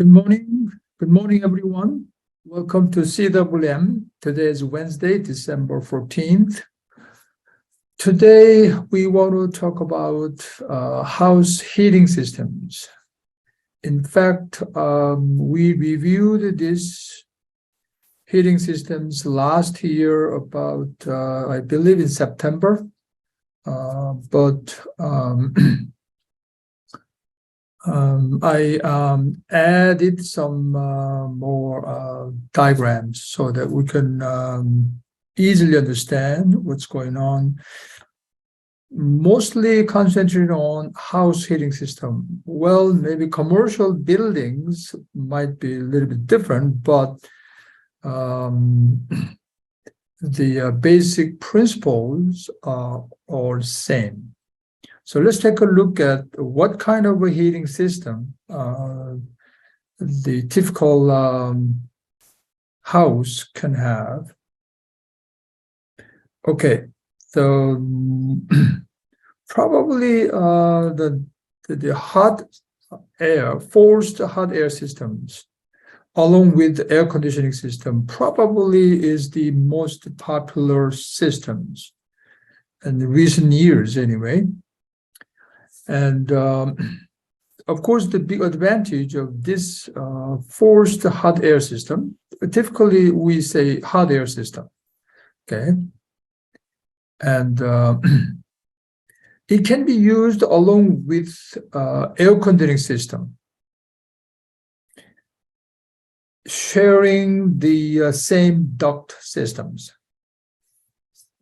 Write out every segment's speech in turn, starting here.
Good morning. Good morning, everyone. Welcome to CWM. Today is Wednesday, December 14th. Today, we want to talk about house heating systems. In fact, we reviewed these heating systems last year about, I believe, in September. I added some more diagrams so that we can easily understand what's going on. Mostly concentrated on house heating system. Well, maybe commercial buildings might be a little bit different, but the basic principles are all same. So let's take a look at what kind of a heating system the typical house can have. Okay, so probably the hot air, forced hot air systems, along with air conditioning system, probably is the most popular systems in recent years anyway. And of course, the big advantage of this forced hot air system, typically we say hot air system, okay? And it can be used along with air conditioning system, sharing the same duct systems.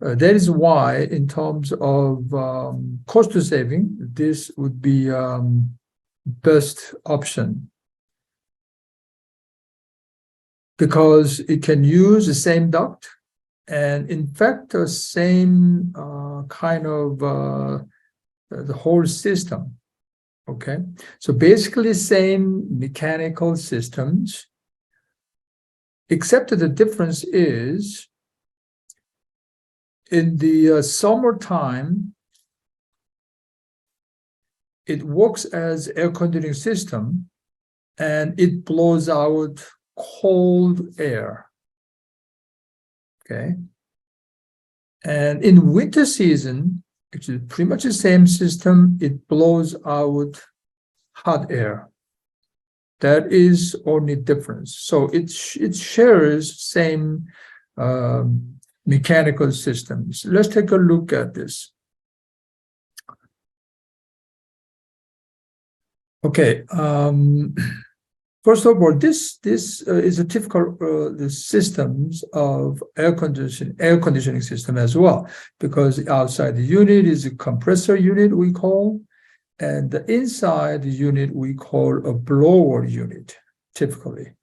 That is why, in terms of cost saving, this would be best option, because it can use the same duct and, in fact, the same kind of the whole system. Okay, so basically same mechanical systems, except that the difference is, in the summertime, it works as air conditioning system and it blows out cold air. Okay. And in winter season, which is pretty much the same system, it blows out hot air. That is only difference. So it shares same mechanical systems. Let's take a look at this. Okay. First of all, this is a typical the systems of air conditioning system as well, because outside the unit is a compressor unit we call, and the inside the unit we call a blower unit typically.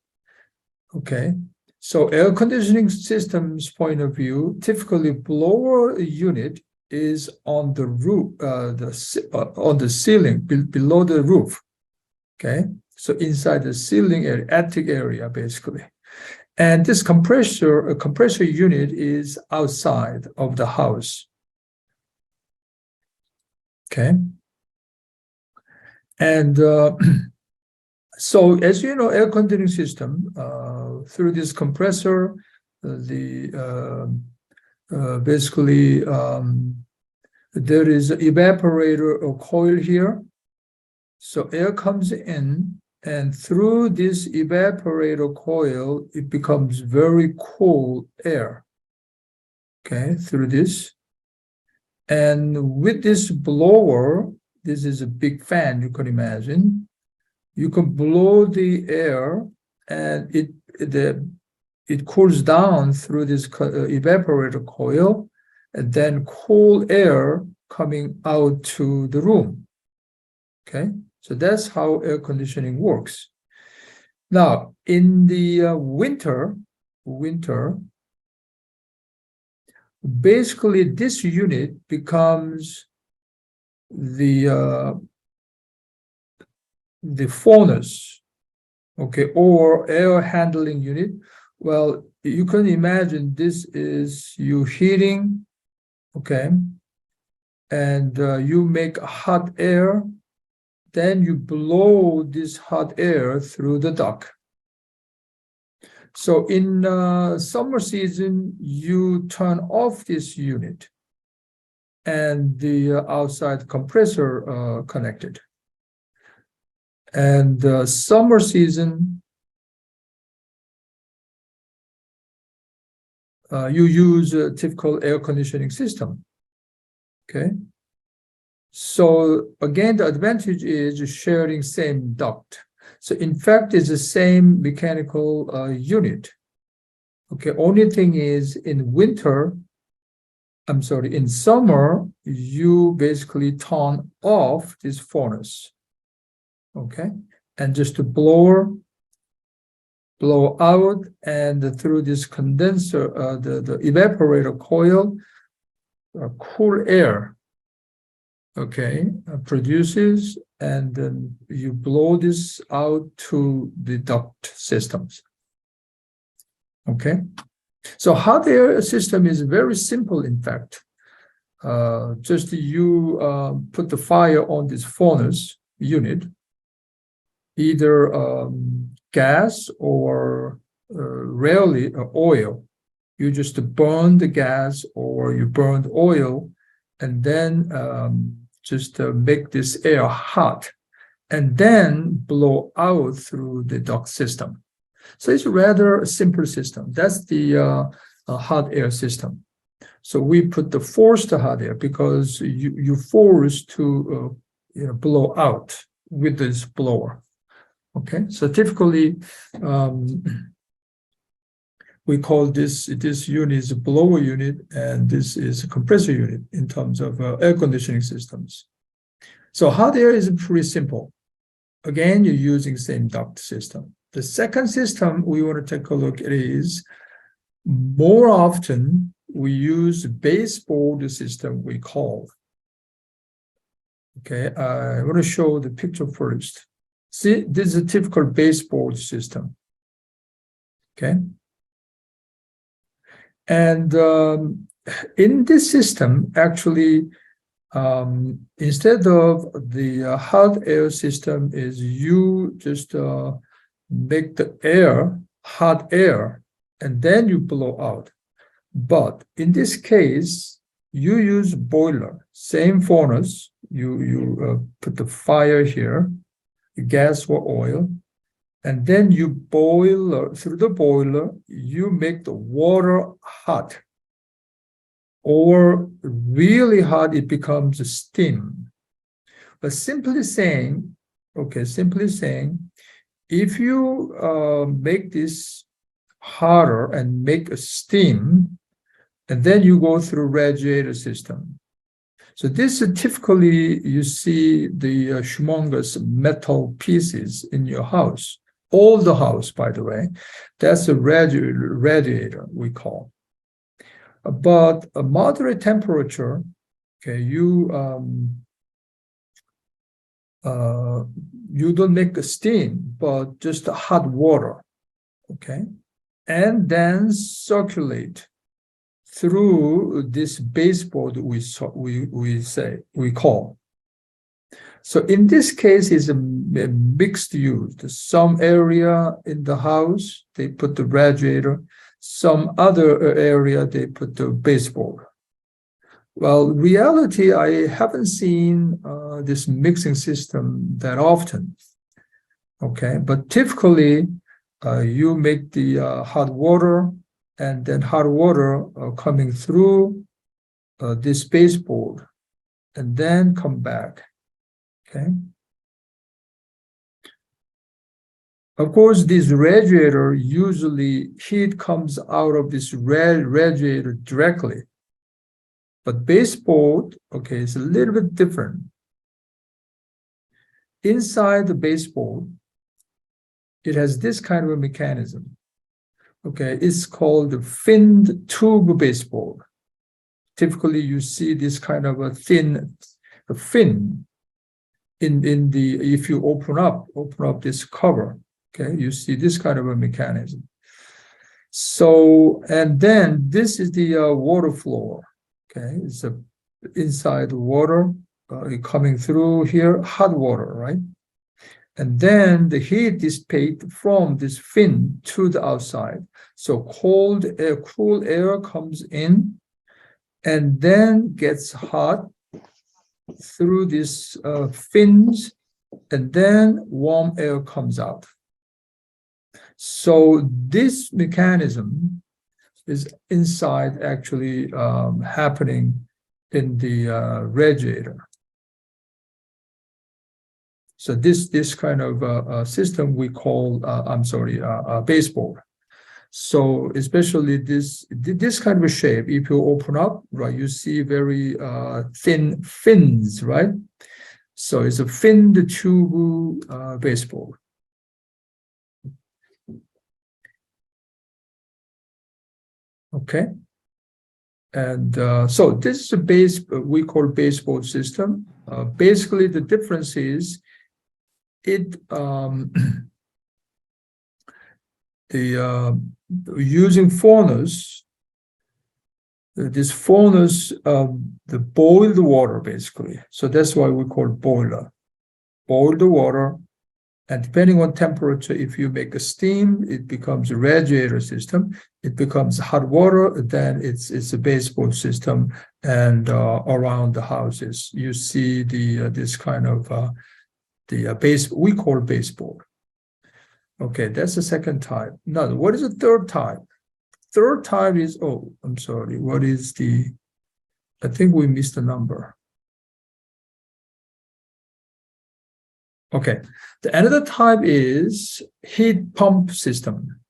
Okay. So air conditioning systems point of view, typically blower unit is on the roof, on the ceiling, below the roof. Okay, so inside the ceiling area, attic area, basically. And this compressor unit is outside of the house. Okay, and so, as you know, air conditioning system, through this compressor, basically there is an evaporator or coil here. So air comes in, and through this evaporator coil, it becomes very cool air. Okay, through this. And with this blower, this is a big fan, you can imagine. You can blow the air, and it cools down through this evaporator coil, and then cool air coming out to the room. Okay, so that's how air conditioning works. Now, in the winter, basically this unit becomes the furnace, okay, or air handling unit. Well, you can imagine this is you heating, okay, and you make hot air then you blow this hot air through the duct. So in summer season, you turn off this unit and the outside compressor connected. And summer season, you use a typical air conditioning system, okay? So again, the advantage is sharing same duct. So in fact, it's the same mechanical unit. Okay, only thing is in summer, you basically turn off this furnace. Okay, and just to blow out, and through this condenser, the evaporator coil, cool air, okay, produces, and then you blow this out to the duct systems. Okay, so hot air system is very simple. In fact, just you put the fire on this furnace unit, either gas or rarely oil. You just burn the gas or you burn the oil, and then just make this air hot, and then blow out through the duct system. So it's rather a simple system. That's the hot air system. So we put the forced hot air because you force to blow out with this blower. Okay, so typically we call this unit is a blower unit, and this is a compressor unit in terms of air conditioning systems. So hot air is pretty simple. Again, you're using same duct system. The second system we want to take a look at is, more often we use baseboard system, we call. Okay, I want to show the picture first. See, this is a typical baseboard system. Okay. And in this system, actually, instead of the hot air system, is you just make the air hot air and then you blow out. But in this case, you use boiler, same furnace. You put the fire here, gas or oil, and then you boil through the boiler. You make the water hot, or really hot, it becomes steam. But simply saying, if you make this hotter and make a steam, and then you go through radiator system. So this is typically, you see the humongous metal pieces in your house. All the house, by the way, that's a radiator we call. But a moderate temperature, okay, you don't make a steam, but just hot water, okay, and then circulate through this baseboard we call. So in this case, it's a mixed use. Some area in the house, they put the radiator. Some other area, they put the baseboard. Well, reality, I haven't seen this mixing system that often. Okay, but typically, you make the hot water, and then hot water coming through this baseboard, and then come back. Okay. Of course, this radiator, usually heat comes out of this radiator directly. But baseboard, okay, is a little bit different. Inside the baseboard, it has this kind of a mechanism. Okay, it's called the finned tube baseboard. Typically, you see this kind of a fin in the, if you open up this cover, okay, you see this kind of a mechanism. So, and then this is the water flow. Okay, it's inside the water coming through here, hot water, right? and then the heat dissipates from this fin to the outside. So cool air comes in and then gets hot through these fins, and then warm air comes out. So this mechanism is inside actually happening in the radiator. So this kind of system we call baseboard. So especially this kind of a shape, if you open up, right, you see very thin fins, right? So it's a finned tube baseboard. Okay. And so this is a base we call baseboard system. Basically, the difference is it using furnace. This furnace, the boiled water basically. So that's why we call boiler. Boil the water, and depending on temperature, if you make a steam, it becomes a radiator system. It becomes hot water, then it's a baseboard system. And around the houses, you see this kind of base we call baseboard. Okay, that's the second type. Now, what is the third type? Third type is, oh, I'm sorry, what is I think we missed a number. Okay, another type is heat pump system.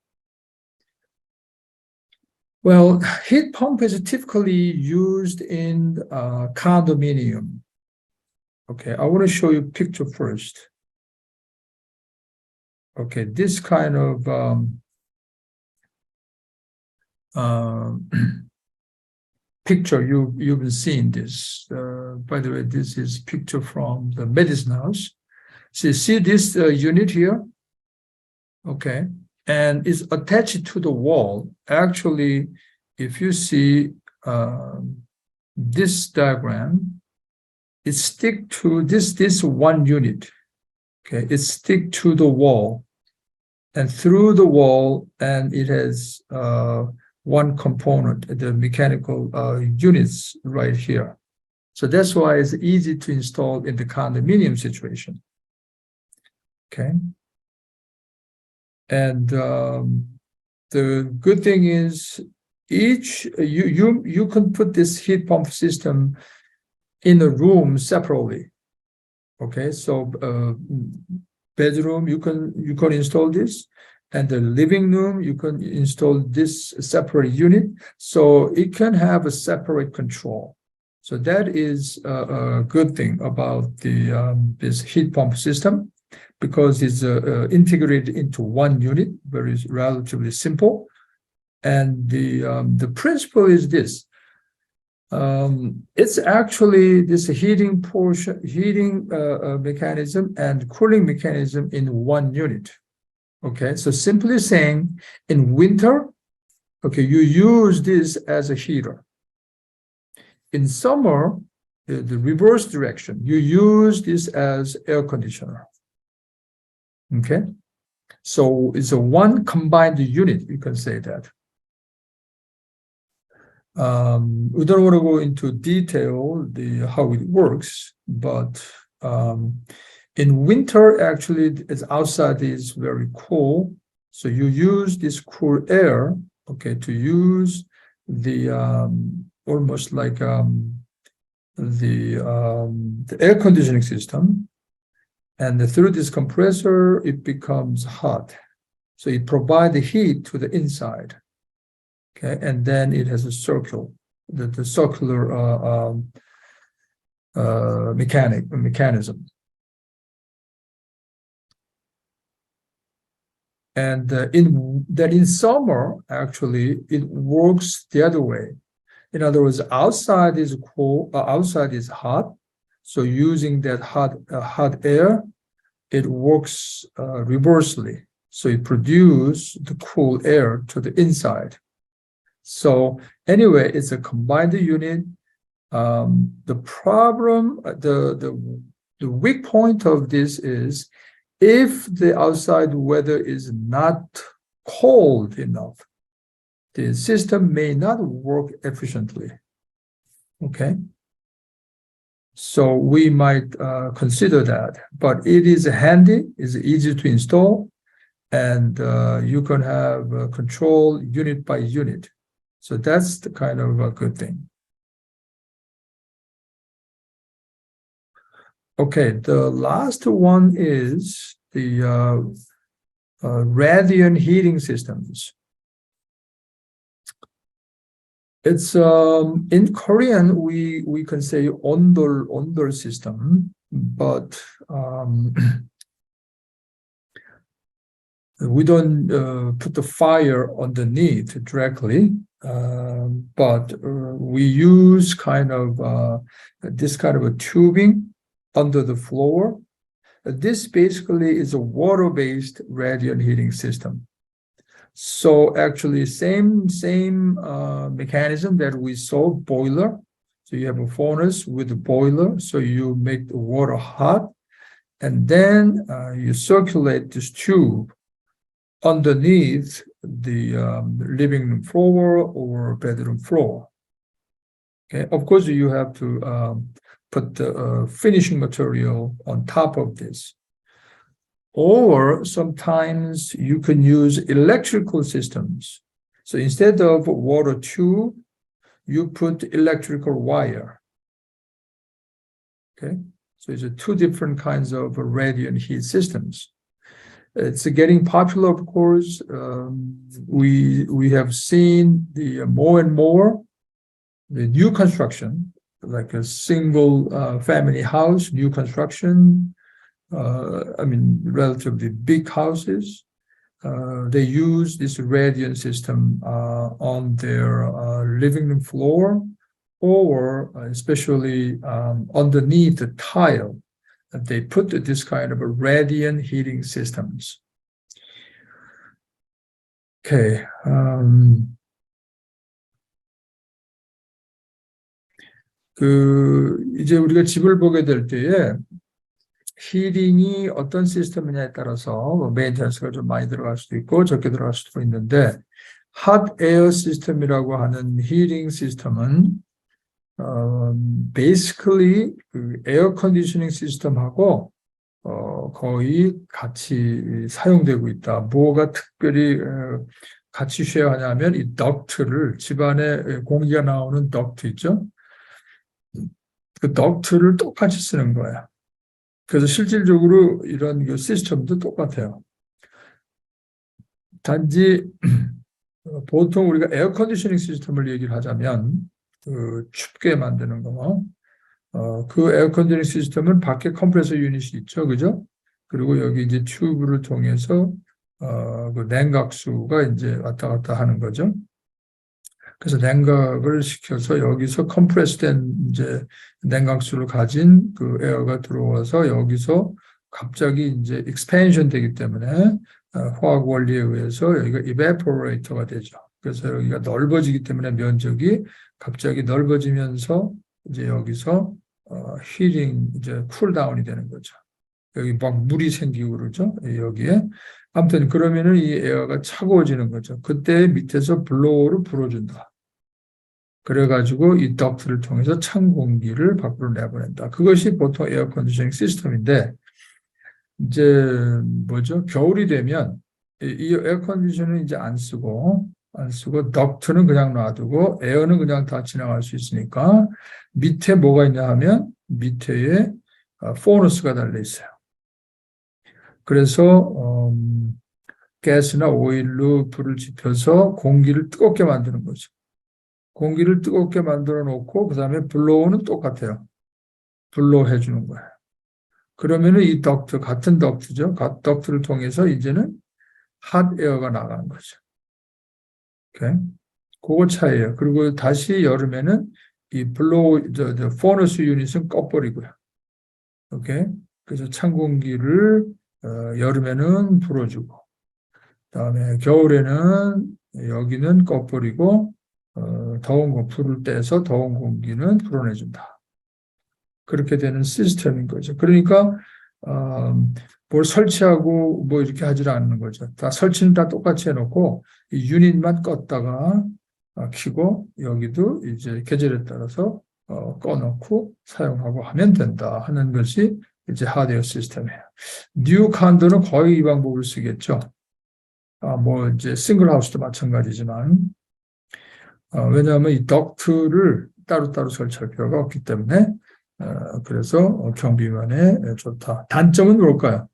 Well, heat pump is typically used in condominium. Okay, I want to show you a picture first. Okay, this kind of picture, you've been seeing this. By the way, this is picture from the medicine house. So you see this unit here? Okay, and it's attached to the wall. Actually, if you see this diagram, it stick to this one unit. Okay, it stick to the wall, and through the wall, and it has one component, the mechanical units right here. So that's why it's easy to install in the condominium situation. Okay, and the good thing is you can put this heat pump system in a room separately. Okay, so bedroom you can install this, and the living room you can install this separate unit, so it can have a separate control. So that is a good thing about this heat pump system, because it's integrated into one unit, very relatively simple. And the principle is this. It's actually this heating mechanism and cooling mechanism in one unit. Okay, so simply saying, in winter, okay, you use this as a heater. In summer, the reverse direction, you use this as air conditioner. Okay, so it's a one combined unit, you can say that. We don't want to go into detail how it works, but in winter, actually, it's outside is very cool. So you use this cool air, okay, to use the almost like the air conditioning system. And through this compressor, it becomes hot. So it provides the heat to the inside. Okay, and then it has a circle, the circular mechanism. And in summer, actually, it works the other way. In other words, outside is cool, outside is hot. So using that hot air, it works reversely. So it produces the cool air to the inside. So anyway, it's a combined unit. The problem, the weak point of this is if the outside weather is not cold enough, the system may not work efficiently. Okay. So we might consider that, but it is handy, it's easy to install, and you can have control unit by unit. So that's the kind of a good thing. Okay, the last one is the radiant heating systems. It's in Korean we can say ondol system, but we don't put the fire underneath directly, but we use kind of this kind of a tubing under the floor. This basically is a water-based radiant heating system. So actually same mechanism that we saw, boiler. So you have a furnace with a boiler, so you make the water hot, and then you circulate this tube underneath the living room floor or bedroom floor. Okay, of course you have to put the finishing material on top of this. Or sometimes you can use electrical systems. So instead of water tube, you put electrical wire. Okay, so it's two different kinds of radiant heat systems. It's getting popular, of course. We have seen the more and more the new construction, like a single family house, new construction. Relatively big houses, they use this radiant system on their living room floor, or especially underneath the tile. They put this kind of a radiant heating systems. Okay. 이제 우리가 집을 보게 될 때에 히팅이 어떤 시스템이냐에 따라서 메인테넌스가 좀 많이 들어갈 수도 있고 적게 들어갈 수도 있는데, 핫 에어 시스템이라고 하는 히팅 시스템은 basically 그 에어 컨디셔닝 시스템하고 거의 같이 사용되고 있다. 뭐가 특별히 같이 쉐어하냐면 이 덕트를, 집안에 공기가 나오는 덕트 있죠? 그 덕트를 똑같이 쓰는 거야. 그래서 실질적으로 이런 그 시스템도 똑같아요. 단지 보통 우리가 에어 컨디셔닝 시스템을 얘기를 하자면 춥게 만드는 거, 그 에어 컨디셔닝 시스템은 밖에 컴프레서 유닛이 있죠, 그죠? 그리고 여기 이제 튜브를 통해서 그 냉각수가 이제 왔다 갔다 하는 거죠. 그래서 냉각을 시켜서 여기서 컴프레스된 이제 냉각수를 가진 그 에어가 들어와서 여기서 갑자기 이제 익스펜션 되기 때문에 화학 원리에 의해서 여기가 이베포레이터가 되죠. 그래서 여기가 넓어지기 때문에 면적이 갑자기 넓어지면서 이제 여기서 힐링, 이제 쿨다운이 되는 거죠. 여기 막 물이 생기고 그러죠. 여기에. 아무튼 그러면은 이 에어가 차가워지는 거죠. 그때 밑에서 블로어를 불어준다. 그래가지고 이 덕트를 통해서 찬 공기를 밖으로 내보낸다. 그것이 보통 에어 컨디셔닝 시스템인데, 이제 뭐죠? 겨울이 되면 이 에어 컨디셔는 이제 안 쓰고 덕트는 그냥 놔두고 에어는 그냥 다 지나갈 수 있으니까 밑에 뭐가 있냐 하면 밑에에 포너스가 달려 있어요. 그래서 가스나 오일로 불을 지펴서 공기를 뜨겁게 만드는 거죠. 공기를 뜨겁게 만들어 놓고 그 다음에 블로우는 똑같아요. 블로우 해주는 거예요. 그러면은 이 덕트, 같은 덕트죠. 덕트를 통해서 이제는 핫 에어가 나가는 거죠. 오케이. 그거 차이예요. 그리고 다시 여름에는 이 블로우, 포너스 유닛은 꺼버리고요. 오케이. 그래서 찬 공기를 여름에는 불어주고, 그다음에 겨울에는 여기는 꺼버리고 더운 거 불을 떼서 더운 공기는 불어내준다. 그렇게 되는 시스템인 거죠. 그러니까 뭘 설치하고 뭐 이렇게 하질 않는 거죠. 다 설치는 다 똑같이 해놓고 이 유닛만 껐다가 켜고 여기도 이제 계절에 따라서 꺼놓고 사용하고 하면 된다 하는 것이 이제 하드웨어 시스템이에요. 뉴 칸도는 거의 이 방법을 쓰겠죠. 뭐 이제 싱글 하우스도 마찬가지지만 왜냐하면 이 덕트를 따로따로 설치할 필요가 없기 때문에 그래서 경비면에 좋다. 단점은 뭘까요?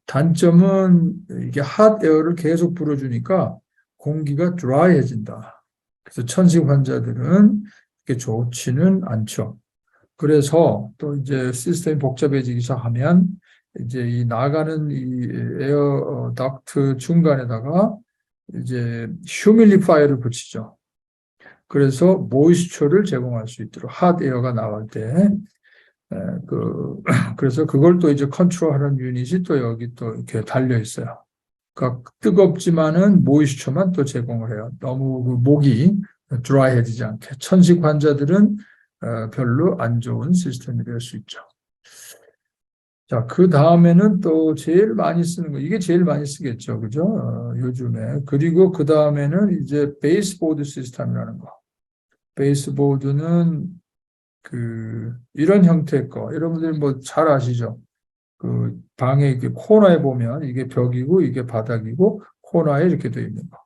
단점은 이게 핫에어를 계속 불어주니까 공기가 드라이해진다. 그래서 천식 환자들은 그게 좋지는 않죠. 그래서 또 이제 시스템이 복잡해지기 시작하면 이제 이 나가는 이 에어 덕트 중간에다가 이제 휴밀리파이어를 붙이죠. 그래서 모이스처를 제공할 수 있도록 핫에어가 나올 때 그래서 그걸 또 이제 컨트롤하는 유닛이 또 여기 또 이렇게 달려 있어요. 그러니까 뜨겁지만은 모이스처만 또 제공을 해요. 너무 그 목이 드라이해지지 않게. 천식 환자들은 별로 안 좋은 시스템이 될 수 있죠. 자, 그 다음에는 또 제일 많이 쓰는 거, 이게 제일 많이 쓰겠죠. 그죠? 요즘에. 그리고 그 다음에는 이제 베이스보드 시스템이라는 거. 베이스보드는 이런 형태의 거. 여러분들 뭐 잘 아시죠? 그 방에 이렇게 코너에 보면 이게 벽이고 이게 바닥이고 코너에 이렇게 되어 있는 거.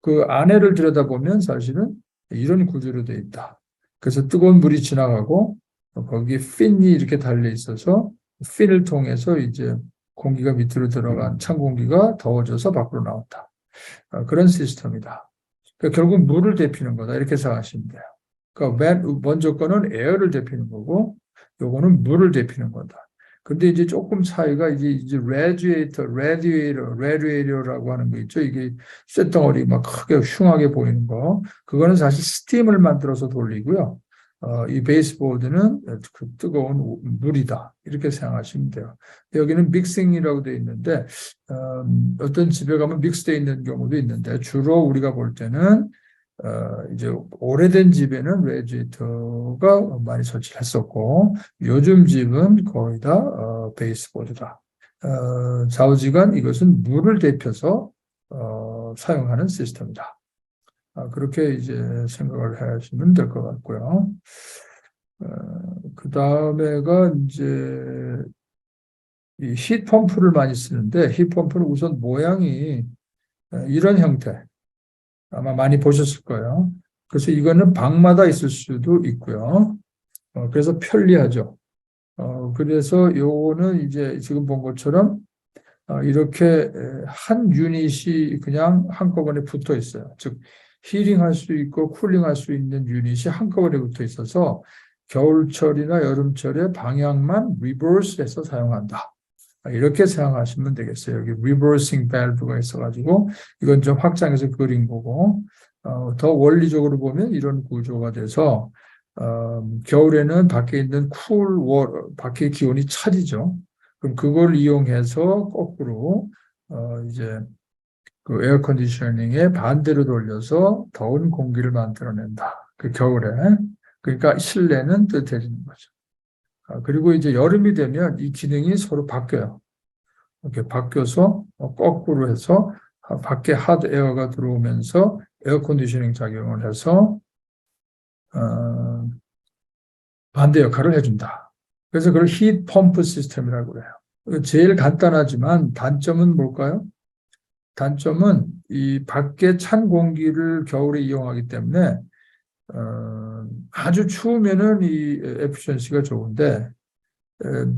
그 안에를 들여다보면 사실은 이런 구조로 되어 있다. 그래서 뜨거운 물이 지나가고 거기에 핀이 이렇게 달려 있어서 핀을 통해서 이제 공기가 밑으로 들어간 찬 공기가 더워져서 밖으로 나온다. 그런 시스템이다. 그러니까 결국 물을 데피는 거다. 이렇게 생각하시면 돼요. 그러니까 먼저 거는 에어를 데피는 거고 요거는 물을 데피는 거다. 근데 이제 조금 차이가 이제 레디에이터라고 하는 거 있죠. 이게 쇳덩어리 막 크게 흉하게 보이는 거. 그거는 사실 스팀을 만들어서 돌리고요. 이 베이스보드는 그 뜨거운 물이다. 이렇게 생각하시면 돼요. 여기는 믹싱이라고 되어 있는데, 어떤 집에 가면 믹스되어 있는 경우도 있는데, 주로 우리가 볼 때는 이제 오래된 집에는 레디에이터가 많이 설치했었고 요즘 집은 거의 다 베이스보드다. 좌우지간 이것은 물을 데펴서 사용하는 시스템이다. 그렇게 이제 생각을 하시면 될 것 같고요. 그 다음에가 이제 이 히트펌프를 많이 쓰는데 히트펌프는 우선 모양이 이런 형태. 아마 많이 보셨을 거예요. 그래서 이거는 방마다 있을 수도 있고요. 그래서 편리하죠. 그래서 요거는 이제 지금 본 것처럼 이렇게 한 유닛이 그냥 한꺼번에 붙어 있어요. 즉 힐링할 수 있고 쿨링할 수 있는 유닛이 한꺼번에 붙어 있어서 겨울철이나 여름철에 방향만 리버스해서 사용한다. 이렇게 생각하시면 되겠어요. 여기 리버싱 밸브가 있어가지고 이건 좀 확장해서 그린 거고 더 원리적으로 보면 이런 구조가 돼서 겨울에는 밖에 있는 밖의 기온이 차지죠. 그럼 그걸 이용해서 거꾸로 이제 그 에어 컨디셔닝에 반대로 돌려서 더운 공기를 만들어낸다. 그 겨울에. 그러니까 실내는 뜨뜻해지는 거죠. 그리고 이제 여름이 되면 이 기능이 서로 바뀌어요. 이렇게 바뀌어서 거꾸로 해서 밖에 핫 에어가 들어오면서 에어 컨디셔닝 작용을 해서 반대 역할을 해준다. 그래서 그걸 히트 펌프 시스템이라고 그래요. 제일 간단하지만 단점은 뭘까요? 단점은 이 밖에 찬 공기를 겨울에 이용하기 때문에 아주 추우면은 이 에피션시가 좋은데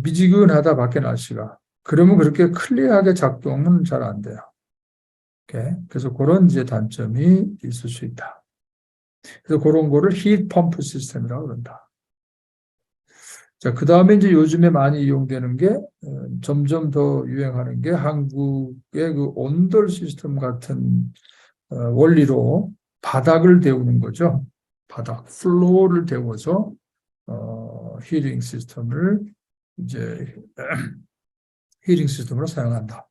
미지근하다 밖에 날씨가 그러면 그렇게 클리어하게 작동은 잘 안 돼요. 그래서 그런 이제 단점이 있을 수 있다. 그래서 그런 거를 히트 펌프 시스템이라고 그런다. 자, 그 다음에 이제 요즘에 많이 이용되는 게 점점 더 유행하는 게 한국의 그 온돌 시스템 같은 원리로 바닥을 데우는 거죠. 바닥, 플로어를 데워서 힐링 시스템을 이제 힐링 시스템으로 사용한다.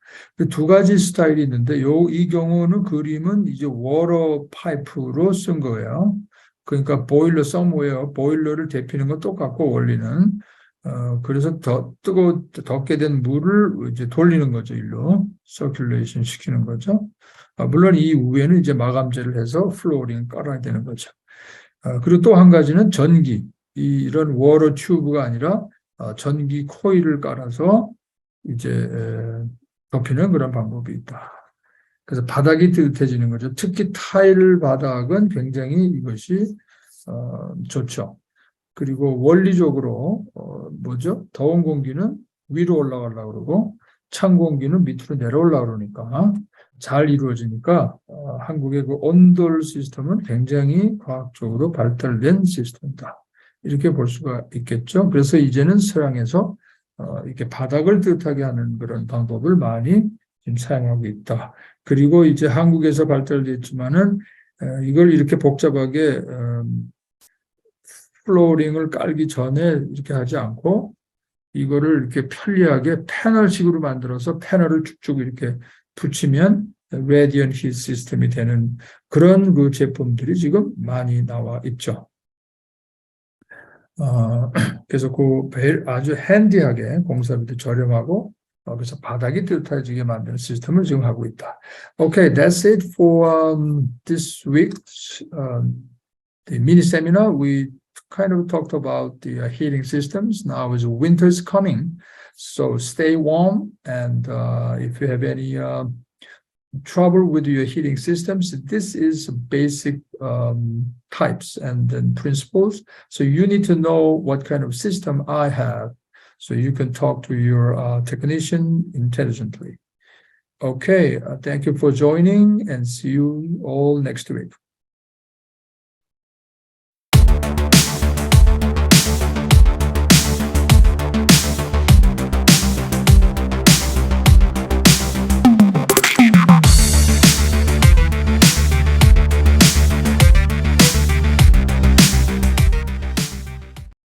두 가지 스타일이 있는데 이 경우는 그림은 이제 워터 파이프로 쓴 거예요. 그러니까 보일러 썸웨어 보일러를 데피는 건 똑같고 원리는 그래서 덥게 된 물을 이제 돌리는 거죠, 일로. 서큘레이션 시키는 거죠. 물론 이 위에는 이제 마감재를 해서 플로어링 깔아야 되는 거죠. 그리고 또 한 가지는 전기. 이런 워터 튜브가 아니라 전기 코일을 깔아서 이제 덮이는 그런 방법이 있다. 그래서 바닥이 뜨뜻해지는 거죠. 특히 타일 바닥은 굉장히 이것이 좋죠. 그리고 원리적으로 뭐죠? 더운 공기는 위로 올라가려고 그러고 찬 공기는 밑으로 내려오려고 그러니까 잘 이루어지니까 한국의 그 온돌 시스템은 굉장히 과학적으로 발달된 시스템이다. 이렇게 볼 수가 있겠죠. 그래서 이제는 서양에서 이렇게 바닥을 뜨뜻하게 하는 그런 방법을 많이 지금 사용하고 있다. 그리고 이제 한국에서 발달됐지만은 이걸 이렇게 복잡하게 플로어링을 깔기 전에 이렇게 하지 않고 이거를 이렇게 편리하게 패널식으로 만들어서 패널을 쭉쭉 이렇게 붙이면 레디언트 히트 시스템이 되는 그런 그 제품들이 지금 많이 나와 있죠. 그래서 그 아주 핸디하게 공사비도 저렴하고 그래서 바닥이 뜨뜻해지게 만드는 시스템을 지금 하고 있다. Okay, that's it for this week's the mini seminar. We kind of talked about the heating systems. Now is winter is coming, so stay warm. And if you have any trouble with your heating systems, this is basic types and then principles. So you need to know what kind of system I have, so you can talk to your technician intelligently. Okay, thank you for joining, and see you all next week.